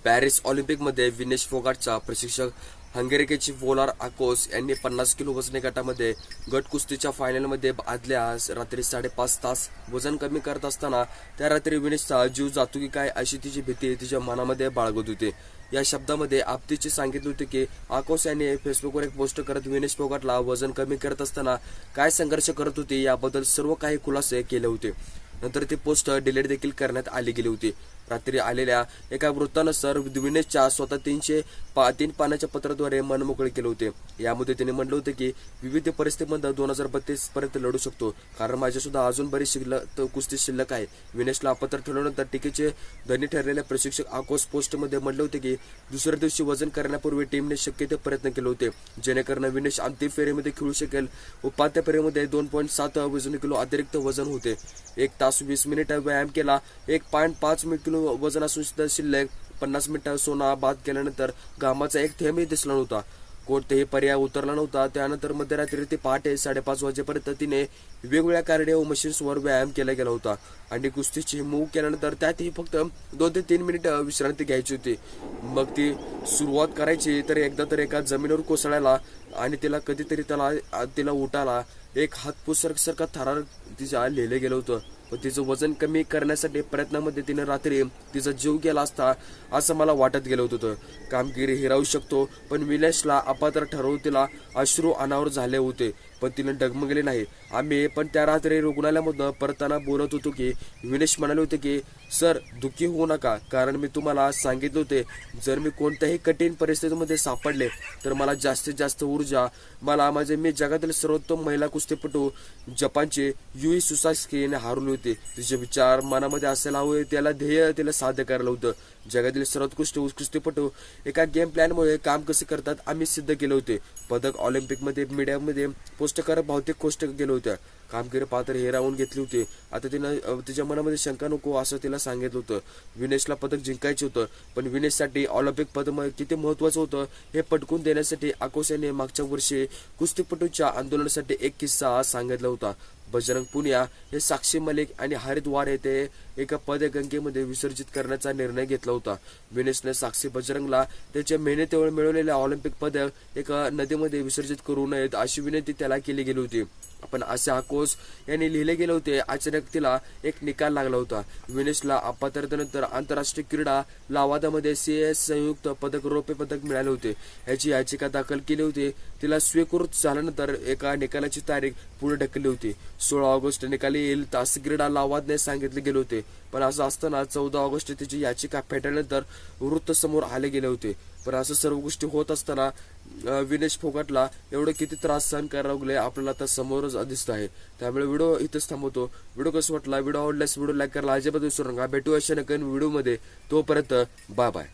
Paris ऑलिम्पिकमध्ये विनेश फोगाटचा प्रशिक्षक हंगेरिकेची वोलार आकोस यांनी 50 किलो वजनी गटामध्ये गट कुस्तीच्या फायनलमध्ये आदल्या रात्री 5.5 तास वजन कमी करत असताना त्या रात्री विनेशचा जीव जातो की काय अशी तिची भीती तिच्या मनामध्ये बाळगत होती। या शब्दामध्ये आपतीचे सांगितले होते की आकोस यांनी फेसबुकवर एक पोस्ट करत विनेश फोगाटला वजन कमी करत असताना काय संघर्ष करत होते याबद्दल सर्व काही खुलासे केले होते। नंतर ती पोस्ट डिलीट देखील करण्यात आली गेली होती। रात्री आलेल्या एका वृत्तानुसार विनेशच्या स्वतः 3 पानाच्या पत्राद्वारे मन मोकळे केले होते। यामध्ये त्याने म्हटलं होते की विविध परिस्थितीमध्ये 2032 पर्यंत लढू शकतो, कारण माझ्या सुद्धा अजून बरीच कुस्ती शिल्लक आहे। विनेशला पत्र ठेवल्यानंतर टीकेचे धनी ठरलेले प्रशिक्षक आकोस पोस्टमध्ये म्हटले होते की दुसऱ्या दिवशी वजन करण्यापूर्वी टीमने शक्य ते प्रयत्न केले होते जेणेकरून विनेश अंतिम फेरीमध्ये खेळू शकेल। उपांत्य फेरीमध्ये 2.7 वजन किलो अतिरिक्त वजन होते। 1 तास 20 मिनिट व्यायाम केला। 1.5 किलो वजन असून सुद्धा शिल्लक 50 मिनिटं सोना बाद केल्यानंतर घामाचा एक थेंबही दिसला नव्हता। कोणतेही पर्याय उतरला नव्हता। त्यानंतर मध्यरात्री ते पहाटे 5:30 वाजेपर्यंत तिने वेगवेगळ्या कार्डिओ मशीन्सवर व्यायाम केला गेला होता आणि कुस्तीची मूव केल्यानंतर त्यातही फक्त 2 ते 3 मिनिटं विश्रांती घ्यायची होती। मग ती सुरुवात करायची तर एकदा तर एका जमिनीवर कोसळायला आणि तिला कधीतरी तिला उठायला एक हातपुसरसारखा थरार तिच्या लिहिले गेलं होतं। पण तिचं वजन कमी करण्यासाठी प्रयत्नामध्ये तिने रात्री तिचा जीव गेला असता असं मला वाटत गेलं होतं। कामगिरी हिरावू शकतो पण विनेशला अपात्र ठरवून तिला अश्रू अनावर झाले होते, पण तिने डगमगले नाही। आम्ही पण त्या रात्री रुग्णालयामधून परताना बोलत होतो की विनेश म्हणाले होते की सर दुःखी होऊ नका, कारण मी तुम्हाला सांगितले होते जर मी कोणत्याही कठीण परिस्थितीमध्ये सापडले तर मला जास्तीत जास्त ऊर्जा मी जगातील सर्वोत्तम महिला कुस्तीपटू जपानचे युई सुसाकी यांनी हरवले होते। तिचे विचार मनामध्ये असायला हवे, त्याला ध्येय तिला साध्य करायला होतं। जगातील सर्वोत्कृष्ट कुस्तीपटू एका गेम प्लॅनमुळे काम कसे करतात आम्ही सिद्ध केले होते। पदक ऑलिम्पिकमध्ये मीडियामध्ये पोस्ट करत बहुतेक गोष्ट गेल्या होत्या। कामगिरी पात्र हिरावून घेतली होती। आता तिनं तिच्या मनामध्ये शंका नको असं तिला सांगितलं होतं। विनेशला पदक जिंकायचे होतं, पण विनेशसाठी ऑलिम्पिक पदक किती महत्वाचं होतं हे पटकून देण्यासाठी आकोस यांनी मागच्या वर्षी कुस्तीपटूच्या आंदोलनासाठी एक किस्सा सांगितला होता। बजरंग पुनिया हे साक्षी मलिक आणि हरिद्वार येथे एका पदगंगेमध्ये विसर्जित करण्याचा निर्णय घेतला होता। विनेशने साक्षी बजरंगला त्याच्या मेहनतीवर मिळवलेल्या ऑलिम्पिक पदक एका नदीमध्ये विसर्जित करू नयेत अशी विनंती त्याला केली गेली होती। पण असे आकोस यांनी लिहिले गेले होते। अचानक तिला एक निकाल लागला होता। विनेशला अपात्रतेनंतर आंतरराष्ट्रीय क्रीडा लवादामध्ये CAS संयुक्त पदक रौप्य पदक मिळाले होते। याची याचिका दाखल केली होती। तिला स्वीकृत झाल्यानंतर एका निकालाची तारीख पुढे ढकलली होती। 16 ऑगस्ट निकाली येईल असं क्रीडा लवादने सांगितले गेले होते, पण असं असताना 14 ऑगस्ट तिची याचिका फेटाळल्यानंतर वृत्त समोर आले गेले होते। पण असं सर्व गोष्टी होत असताना विनेश फोगाटला एवढे किती त्रास सहन करायला लागले आपल्याला आता समोरच दिसत आहे। त्यामुळे व्हिडिओ इथंच थांबवतो। व्हिडिओ कसं वाटला, व्हिडिओ आवडल्यास व्हिडिओ लाईक करायला अजिबात विसरू नका। भेटू अशा नवीन व्हिडिओमध्ये, तोपर्यंत बाय बाय।